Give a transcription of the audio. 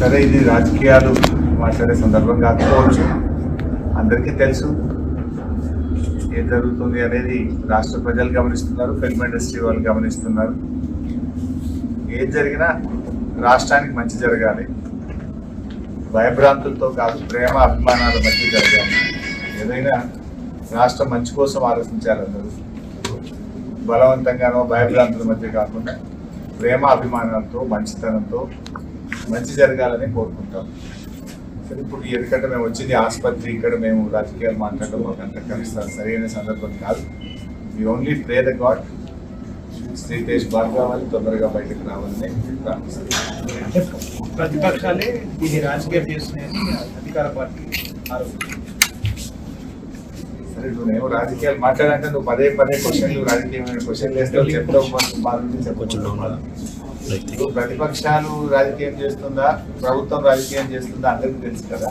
సరే, ఇది రాజకీయాలు మాట్లాడే సందర్భం కాకపోవచ్చు. అందరికీ తెలుసు ఏం జరుగుతుంది అనేది. రాష్ట్ర ప్రజలు గమనిస్తున్నారు, ఫిల్మ్ ఇండస్ట్రీ వాళ్ళు గమనిస్తున్నారు. ఏం జరిగినా రాష్ట్రానికి మంచి జరగాలి, భయభ్రాంతులతో కాదు, ప్రేమ అభిమానాల మధ్య జరగాలి. ఏదైనా రాష్ట్రం మంచి కోసం ఆలోచించాలి అందరూ. బలవంతంగానో భయభ్రాంతుల మధ్య కాకుండా ప్రేమ అభిమానాలతో, మంచితనంతో మంచి జరగాలని కోరుకుంటాం. సరే, ఇప్పుడు ఎందుకంటే మేము వచ్చింది ఆసుపత్రి, ఇక్కడ మేము రాజకీయాలు మాట్లాడడం మాకు అంత కనిపిస్తారు సరైన సందర్భం కాదు. We only pray the god Sritesh బాగా కావాలి, తొందరగా బయటకు రావాలని ప్రార్థిస్తాను. ప్రతిపక్షాలే ఇది రాజకీయం చేస్తున్నాయని అధికార పార్టీ ఆరోపించారు. సరే, నువ్వు రాజకీయాలు మాట్లాడాలంటే నువ్వు పదే క్వశ్చన్లు, రాజకీయమైన క్వశ్చన్లు వేస్తావు, చెప్తావు, బాగుంది చెప్పచ్చు. ప్రతిపక్షాలు రాజకీయం చేస్తుందా, ప్రభుత్వం రాజకీయం చేస్తుందా అందరికీ తెలుసు కదా.